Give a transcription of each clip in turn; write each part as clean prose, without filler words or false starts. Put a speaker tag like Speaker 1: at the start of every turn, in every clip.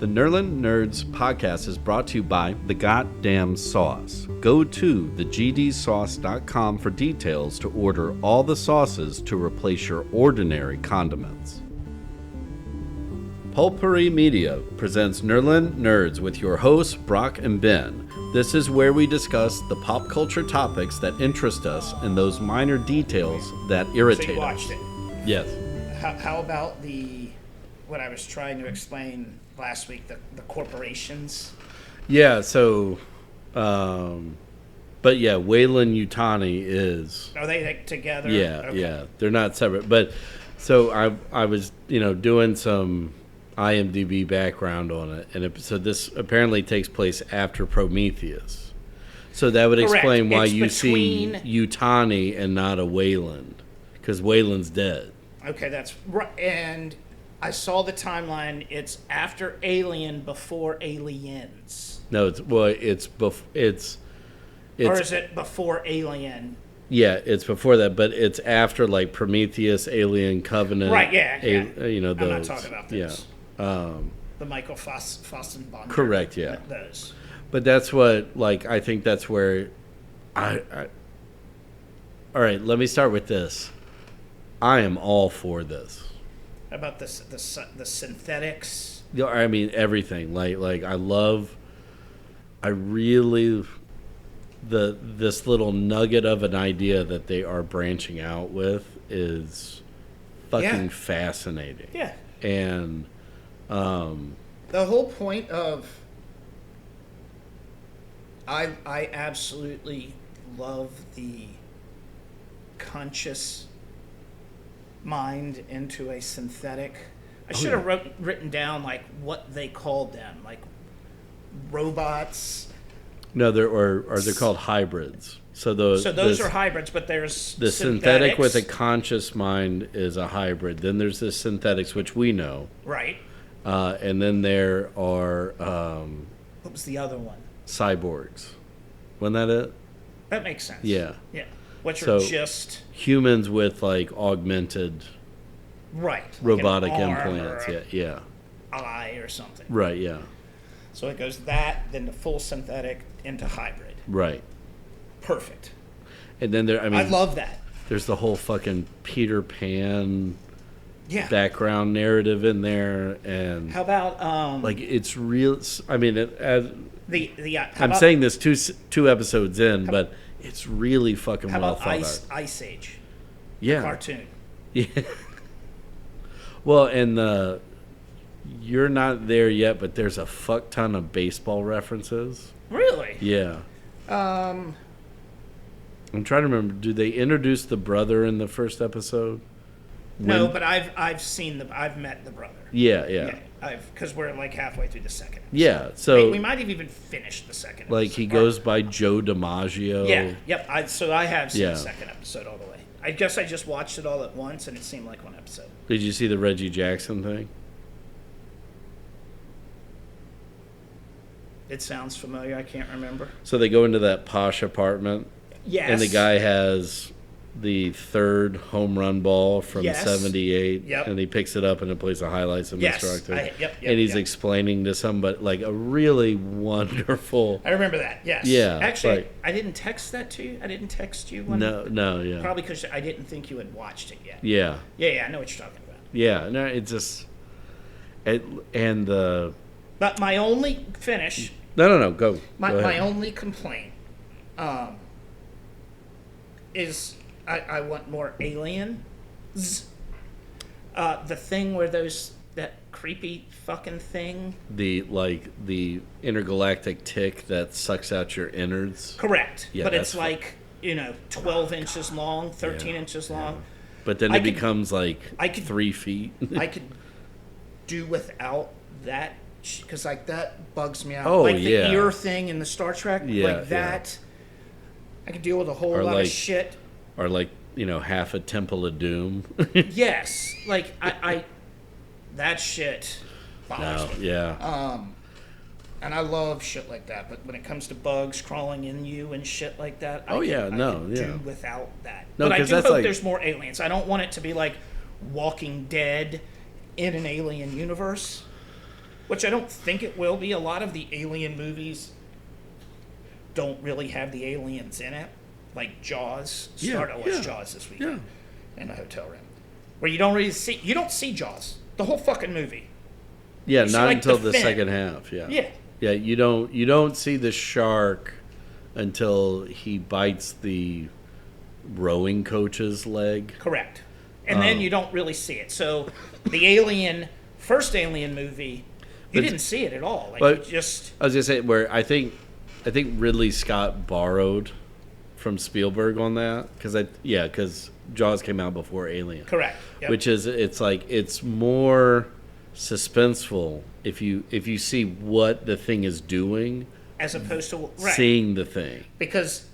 Speaker 1: The Nerlin Nerds podcast is brought to you by The Goddamn Sauce. Go to thegdsauce.com for details to order all the sauces to replace your ordinary condiments. Pulpery Media presents Nerlin Nerds with your hosts, Brock and Ben. This is where we discuss the pop culture topics that interest us and those minor details that irritate
Speaker 2: So you
Speaker 1: us.
Speaker 2: watched it.
Speaker 1: Yes.
Speaker 2: How about what I was trying to explain last week, the corporations?
Speaker 1: Yeah, so, but yeah, Wayland Yutani is...
Speaker 2: Are they like, together?
Speaker 1: Yeah,
Speaker 2: Okay.
Speaker 1: yeah, they're not separate. But, so I was, doing some IMDb background on it, and so this apparently takes place after Prometheus. So that would
Speaker 2: Correct.
Speaker 1: explain why
Speaker 2: It's
Speaker 1: you
Speaker 2: between-
Speaker 1: see Yutani and not a Wayland, because Wayland's dead.
Speaker 2: Okay, that's right. And I saw the timeline. It's after Alien, before Aliens.
Speaker 1: No, it's
Speaker 2: Or is it before Alien?
Speaker 1: yeah, it's before that, but it's after like Prometheus, Alien, Covenant.
Speaker 2: Right, yeah.
Speaker 1: Those.
Speaker 2: I'm not talking about those.
Speaker 1: Yeah.
Speaker 2: The Michael Fassbender.
Speaker 1: Correct, yeah.
Speaker 2: Those.
Speaker 1: But that's what, like, I think that's where I all right, let me start with this. I am all for this.
Speaker 2: How about the synthetics?
Speaker 1: I mean, everything. Like I really, this little nugget of an idea that they are branching out with is fucking fascinating.
Speaker 2: Yeah.
Speaker 1: And,
Speaker 2: The whole point of I absolutely love the conscious mind into a synthetic. I should have written down like what they called them, like robots.
Speaker 1: no, they're called hybrids. So those
Speaker 2: are hybrids, but there's
Speaker 1: the synthetic with a conscious mind is a hybrid. Then there's the synthetics, which we know.
Speaker 2: right.
Speaker 1: And then there are
Speaker 2: What was the other one?
Speaker 1: cyborgs. Wasn't that it?
Speaker 2: That makes sense.
Speaker 1: Yeah.
Speaker 2: Yeah. Which
Speaker 1: So-
Speaker 2: are just
Speaker 1: Humans with like augmented
Speaker 2: right. like an
Speaker 1: robotic
Speaker 2: arm
Speaker 1: implants.
Speaker 2: or
Speaker 1: Yeah.
Speaker 2: eye or something.
Speaker 1: Right. Yeah.
Speaker 2: So it goes that, then the full synthetic into hybrid.
Speaker 1: Right.
Speaker 2: Perfect.
Speaker 1: And then there, I
Speaker 2: I
Speaker 1: mean,
Speaker 2: love that.
Speaker 1: there's the whole fucking Peter Pan
Speaker 2: Yeah.
Speaker 1: background narrative in there, and
Speaker 2: How about
Speaker 1: like it's real. I mean, how I'm
Speaker 2: about,
Speaker 1: saying this two episodes in, but it's really fucking
Speaker 2: how
Speaker 1: well
Speaker 2: about
Speaker 1: thought out.
Speaker 2: Ice Age
Speaker 1: Yeah.
Speaker 2: cartoon?
Speaker 1: Yeah. Well, and you're not there yet, but there's a fuck ton of baseball references.
Speaker 2: Really?
Speaker 1: Yeah. I'm trying to remember. Do they introduce the brother in the first episode?
Speaker 2: No,
Speaker 1: When-
Speaker 2: but I've met the brother.
Speaker 1: Yeah, yeah.
Speaker 2: Because we're like halfway through the second episode.
Speaker 1: Yeah, so
Speaker 2: we might have even finished the second
Speaker 1: like
Speaker 2: episode.
Speaker 1: he goes by Joe DiMaggio.
Speaker 2: Yeah, yep. I have seen
Speaker 1: Yeah.
Speaker 2: the second episode all the way. I guess I just watched it all at once, and it seemed like one episode.
Speaker 1: Did you see the Reggie Jackson thing?
Speaker 2: It sounds familiar. I can't remember.
Speaker 1: So they go into that posh apartment,
Speaker 2: Yes.
Speaker 1: and the guy has the third home run ball from
Speaker 2: Yes.
Speaker 1: 78,
Speaker 2: Yep.
Speaker 1: and he picks it up and it plays the highlights of
Speaker 2: Yes.
Speaker 1: Mr. October.
Speaker 2: Yep,
Speaker 1: and he's
Speaker 2: yep.
Speaker 1: explaining to somebody, like a really wonderful...
Speaker 2: I remember that. Yes.
Speaker 1: Yeah,
Speaker 2: Actually,
Speaker 1: like-
Speaker 2: I didn't text that to you. I didn't text you when.
Speaker 1: No, yeah.
Speaker 2: Probably because I didn't think you had watched it yet.
Speaker 1: Yeah.
Speaker 2: Yeah. I know what you're talking about.
Speaker 1: Yeah, no, it just... and the...
Speaker 2: But my only finish,
Speaker 1: No, go. Go
Speaker 2: my
Speaker 1: ahead.
Speaker 2: only complaint, is I want more aliens. The thing where that creepy fucking thing.
Speaker 1: The intergalactic tick that sucks out your innards.
Speaker 2: Correct.
Speaker 1: Yeah,
Speaker 2: but
Speaker 1: that's
Speaker 2: it's like 12 inches long, 13
Speaker 1: Yeah.
Speaker 2: inches long.
Speaker 1: But then
Speaker 2: I
Speaker 1: it
Speaker 2: could-
Speaker 1: becomes like
Speaker 2: I could-
Speaker 1: 3 feet.
Speaker 2: I could do without that because like that bugs me out.
Speaker 1: Oh,
Speaker 2: like the
Speaker 1: yeah.
Speaker 2: ear thing in the Star Trek,
Speaker 1: Yeah,
Speaker 2: like that. I could deal with a whole
Speaker 1: Or
Speaker 2: lot
Speaker 1: like-
Speaker 2: of shit.
Speaker 1: Or like, half a Temple of Doom.
Speaker 2: Yes, like I that shit bothers
Speaker 1: No,
Speaker 2: me.
Speaker 1: yeah.
Speaker 2: And I love shit like that. But when it comes to bugs crawling in you and shit like that, I can do without that.
Speaker 1: No,
Speaker 2: but I
Speaker 1: 'cause
Speaker 2: do
Speaker 1: that's
Speaker 2: hope
Speaker 1: like-
Speaker 2: there's more aliens. I don't want it to be like Walking Dead in an alien universe. which I don't think it will be. A lot of the Alien movies don't really have the aliens in it, like Jaws. I watched Jaws this weekend in a hotel room, where you don't see Jaws the whole fucking movie.
Speaker 1: Yeah, not until the second half. Yeah. You don't see the shark until he bites the rowing coach's leg.
Speaker 2: Correct, and then you don't really see it. So the first Alien movie, you didn't see it at all.
Speaker 1: I was gonna say where I think Ridley Scott borrowed from Spielberg on that because Jaws came out before Alien.
Speaker 2: Correct. Yep.
Speaker 1: Which is it's more suspenseful if you see what the thing is doing
Speaker 2: as opposed to
Speaker 1: seeing the thing,
Speaker 2: because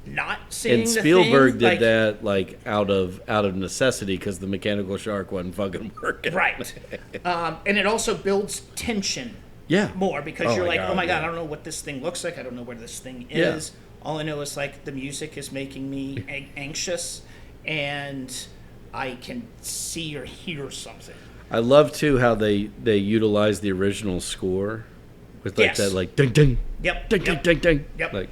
Speaker 2: not seeing
Speaker 1: and Spielberg did that out of necessity because the mechanical shark wasn't fucking working
Speaker 2: right. And it also builds tension more because you're like, oh my God, I don't know what this thing looks like, I don't know where this thing is. All I know is the music is making me anxious and I can see or hear something.
Speaker 1: I love too how they utilize the original score with that ding ding.
Speaker 2: Yep.
Speaker 1: Ding ding ding ding.
Speaker 2: Yep.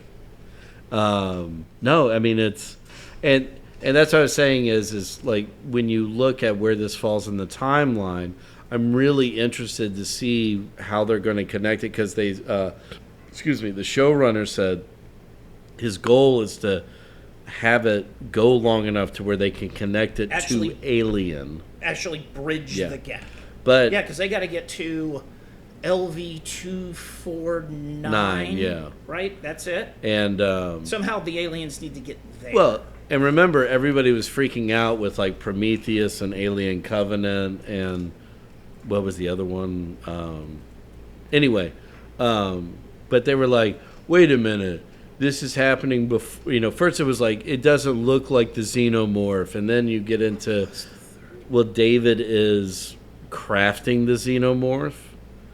Speaker 1: No, I mean it's and that's what I was saying is when you look at where this falls in the timeline, I'm really interested to see how they're going to connect it because the showrunner said his goal is to have it go long enough to where they can connect it to Alien.
Speaker 2: Actually bridge the gap.
Speaker 1: But
Speaker 2: because they got to get to LV-249. Right? That's it?
Speaker 1: And
Speaker 2: somehow the aliens need to get there.
Speaker 1: Well, and remember, everybody was freaking out with Prometheus and Alien Covenant and what was the other one? But they were like, wait a minute. This is happening before, first it was it doesn't look like the xenomorph. And then you get into, David is crafting the xenomorph.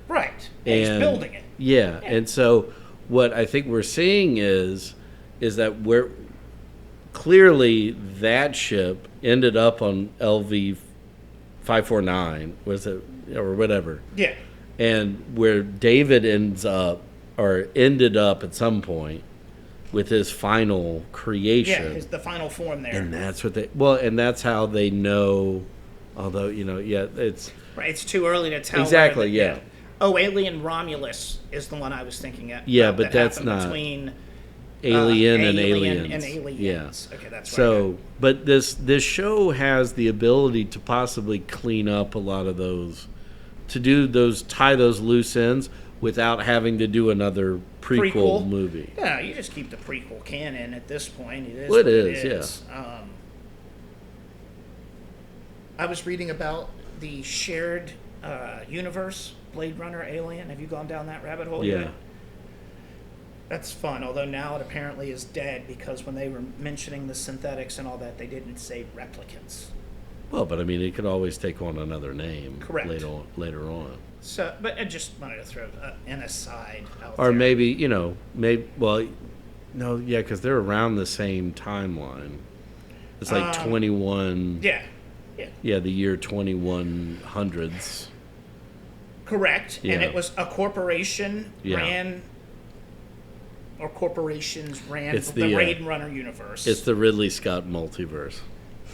Speaker 2: Right. And he's building it.
Speaker 1: Yeah. And so what I think we're seeing is that we're clearly that ship ended up on LV-549, was it, or whatever.
Speaker 2: Yeah.
Speaker 1: And where David ended up at some point with his final creation.
Speaker 2: Yeah, the final form there.
Speaker 1: And that's what and that's how they know, although, it's...
Speaker 2: Right, it's too early to tell.
Speaker 1: Exactly, yeah.
Speaker 2: Oh, Alien Romulus is the one I was thinking of.
Speaker 1: Yeah, but that's not...
Speaker 2: Between
Speaker 1: Alien and Aliens.
Speaker 2: And Aliens.
Speaker 1: Yeah.
Speaker 2: Okay, that's right.
Speaker 1: So, but this show has the ability to possibly clean up a lot of those, tie those loose ends without having to do another prequel movie.
Speaker 2: Yeah, you just keep the prequel canon at this point. It is
Speaker 1: well, it is.
Speaker 2: Yeah. I was reading about the shared universe, Blade Runner, Alien. Have you gone down that rabbit hole yet? That's fun, although now it apparently is dead because when they were mentioning the synthetics and all that, they didn't say replicants.
Speaker 1: Well, but I mean, it could always take on another name.
Speaker 2: Correct.
Speaker 1: Later on.
Speaker 2: So, but I just wanted to throw an aside out
Speaker 1: or
Speaker 2: there.
Speaker 1: Maybe, because they're around the same timeline. It's 21.
Speaker 2: Yeah.
Speaker 1: Yeah, the year 2100s.
Speaker 2: Correct.
Speaker 1: Yeah.
Speaker 2: And it was a corporation corporations ran the Blade Runner universe.
Speaker 1: It's the Ridley Scott multiverse.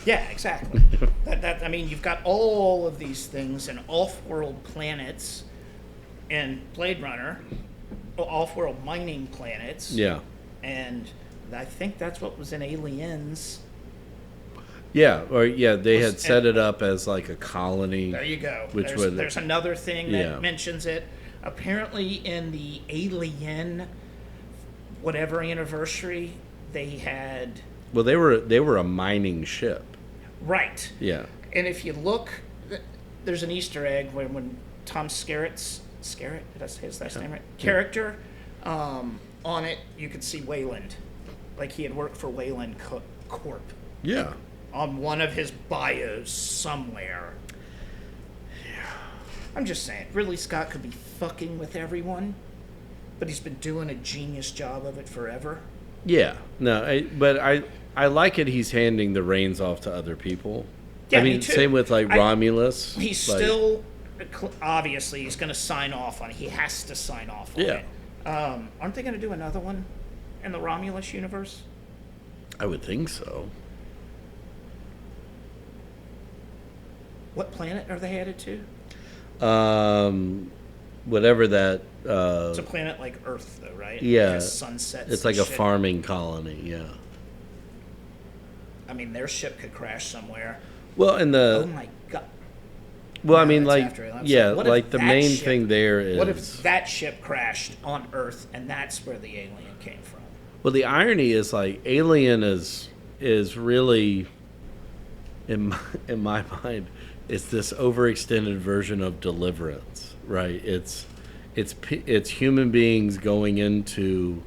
Speaker 2: Yeah, exactly. I mean, you've got all of these things and off-world planets in Blade Runner, off-world mining planets.
Speaker 1: Yeah.
Speaker 2: And I think that's what was in Aliens.
Speaker 1: Yeah, they had set it up as a colony.
Speaker 2: There you go.
Speaker 1: There's
Speaker 2: another thing that mentions it. Apparently in the Alien whatever anniversary, they had...
Speaker 1: Well, they were a mining ship.
Speaker 2: Right.
Speaker 1: Yeah.
Speaker 2: And if you look, there's an Easter egg when Tom Skerritt's... Skerritt? Did I say his last name right? Character. On it, you could see Wayland. Like he had worked for Wayland Corp.
Speaker 1: Yeah.
Speaker 2: On one of his bios somewhere.
Speaker 1: Yeah. I'm
Speaker 2: just saying, Ridley Scott could be fucking with everyone, but he's been doing a genius job of it forever.
Speaker 1: Yeah. No, but I like it he's handing the reins off to other people.
Speaker 2: Yeah,
Speaker 1: I mean,
Speaker 2: me too.
Speaker 1: same with Romulus.
Speaker 2: He's still obviously he's going to sign off on it. He has to sign off on it. Aren't they going to do another one in the Romulus universe?
Speaker 1: I would think so.
Speaker 2: What planet are they headed to?
Speaker 1: Whatever that.
Speaker 2: It's a planet like Earth, though, right?
Speaker 1: Yeah.
Speaker 2: Like sunsets.
Speaker 1: It's like a farming colony. Yeah.
Speaker 2: I mean, their ship could crash somewhere.
Speaker 1: Well, and
Speaker 2: oh my god.
Speaker 1: Well, I mean, like, yeah, like the main thing there is.
Speaker 2: What if that ship crashed on Earth and that's where the alien came from?
Speaker 1: Well, the irony is, like, Alien is really, in my mind, it's this overextended version of Deliverance, right? It's human beings going into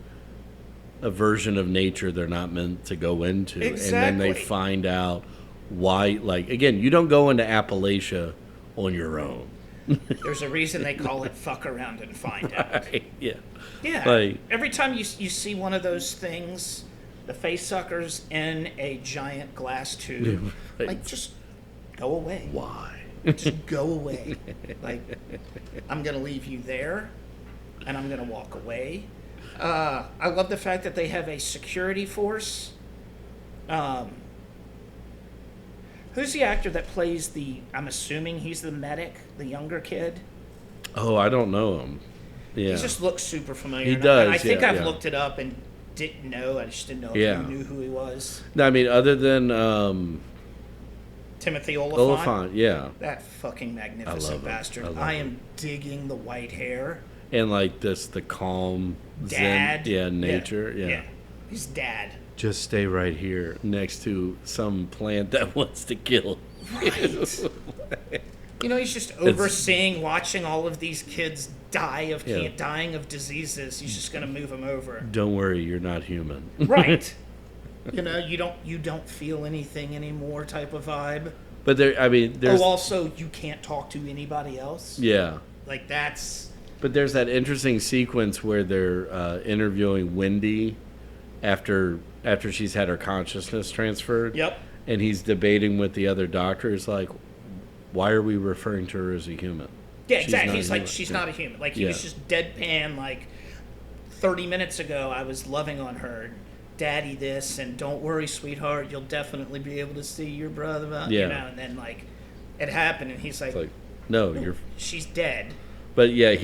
Speaker 1: a version of nature they're not meant to go into,
Speaker 2: exactly.
Speaker 1: And then they find out why. Like, again, you don't go into Appalachia on your own.
Speaker 2: There's a reason they call it "fuck around and find out."
Speaker 1: Right, yeah.
Speaker 2: Yeah.
Speaker 1: Like,
Speaker 2: every time you see one of those things, the face suckers in a giant glass tube,
Speaker 1: right.
Speaker 2: like, just go away.
Speaker 1: Why?
Speaker 2: Just go away. Like, I'm gonna leave you there, and I'm gonna walk away. I love the fact that they have a security force. Who's the actor that plays I'm assuming he's the medic, the younger kid?
Speaker 1: Oh, I don't know him. Yeah.
Speaker 2: He just looks super familiar.
Speaker 1: He does.
Speaker 2: I think I've looked it up and didn't know. I just didn't know if you knew who he was.
Speaker 1: No, I mean, other than
Speaker 2: Timothy Olyphant.
Speaker 1: Olyphant, yeah.
Speaker 2: That fucking magnificent bastard.
Speaker 1: I
Speaker 2: am digging the white hair.
Speaker 1: And like the calm
Speaker 2: dad.
Speaker 1: Nature. Yeah.
Speaker 2: He's dad.
Speaker 1: Just stay right here next to some plant that wants to kill.
Speaker 2: Right. You know, he's just overseeing, watching all of these kids dying of diseases. He's just going to move them over.
Speaker 1: Don't worry, you're not human.
Speaker 2: Right. You know, you don't feel anything anymore type of vibe.
Speaker 1: But there's
Speaker 2: also you can't talk to anybody else.
Speaker 1: Yeah.
Speaker 2: Like that's.
Speaker 1: But there's that interesting sequence where they're interviewing Wendy after she's had her consciousness transferred.
Speaker 2: Yep.
Speaker 1: And he's debating with the other doctors, like, why are we referring to her as a human?
Speaker 2: Yeah, exactly. He's like, she's not a human. Like, he was just deadpan, like, 30 minutes ago, I was loving on her, daddy this, and don't worry, sweetheart, you'll definitely be able to see your brother. You know, and then, like, it happened, and he's like,
Speaker 1: no,
Speaker 2: she's dead.
Speaker 1: But, yeah,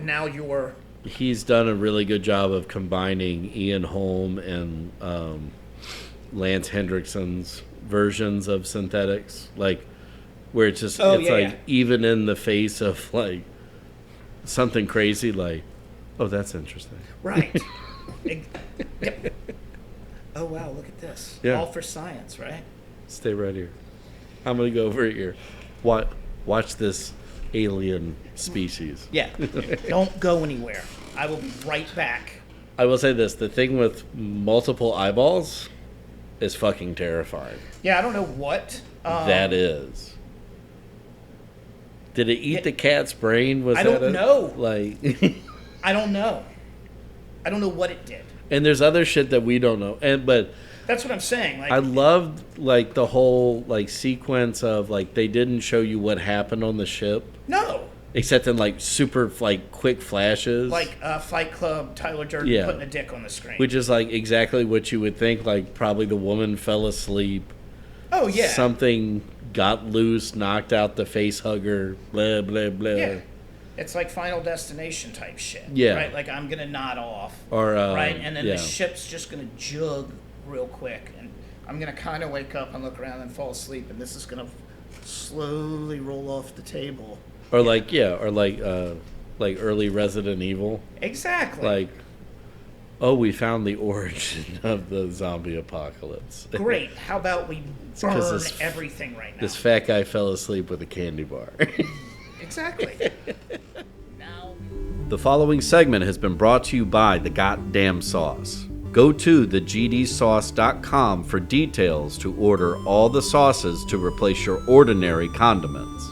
Speaker 2: now you're...
Speaker 1: He's done a really good job of combining Ian Holm and Lance Hendrickson's versions of synthetics, like where it's just even in the face of like something crazy, like, oh, that's interesting,
Speaker 2: right? Yep. Oh wow, look at this! Yeah. All for science, right?
Speaker 1: Stay right here. I'm gonna go over here. Watch this alien species.
Speaker 2: Yeah. Don't go anywhere. I will be right back.
Speaker 1: I will say this: the thing with multiple eyeballs is fucking terrifying.
Speaker 2: Yeah, I don't know what
Speaker 1: that is. Did it eat the cat's brain?
Speaker 2: I don't know.
Speaker 1: Like,
Speaker 2: I don't know. I don't know what it did.
Speaker 1: And there's other shit that we don't know. But
Speaker 2: that's what I'm saying. Like,
Speaker 1: I loved like the whole like sequence of like they didn't show you what happened on the ship.
Speaker 2: No.
Speaker 1: Except in like super like quick flashes.
Speaker 2: Like Fight Club, Tyler Durden putting a dick on the screen.
Speaker 1: Which is like exactly what you would think. Like probably the woman fell asleep.
Speaker 2: Oh yeah.
Speaker 1: Something got loose, knocked out the face hugger, blah, blah, blah.
Speaker 2: Yeah. It's like Final Destination type shit.
Speaker 1: Yeah.
Speaker 2: Right? Like I'm going to nod off.
Speaker 1: Or,
Speaker 2: right? And then the ship's just going to jug real quick. And I'm going to kind of wake up and look around and fall asleep. And this is going to slowly roll off the table.
Speaker 1: Or like early Resident Evil.
Speaker 2: Exactly.
Speaker 1: Like, oh, we found the origin of the zombie apocalypse.
Speaker 2: Great. How about we burn everything right now?
Speaker 1: This fat guy fell asleep with a candy bar.
Speaker 2: Exactly.
Speaker 1: The following segment has been brought to you by The Goddamn Sauce. Go to thegdsauce.com for details to order all the sauces to replace your ordinary condiments.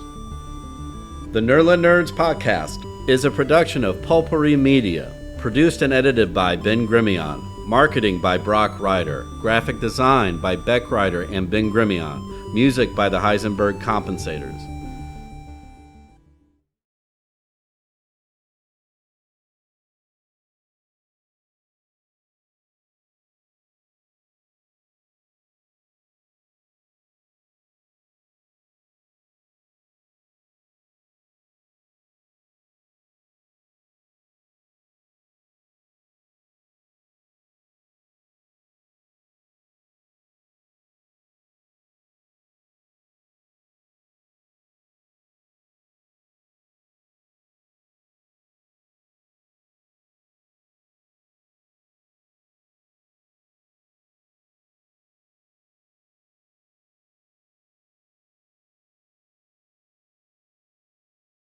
Speaker 1: The Nerla Nerds podcast is a production of Pulpery Media, produced and edited by Ben Grimion, marketing by Brock Ryder, graphic design by Beck Ryder and Ben Grimion, music by the Heisenberg Compensators.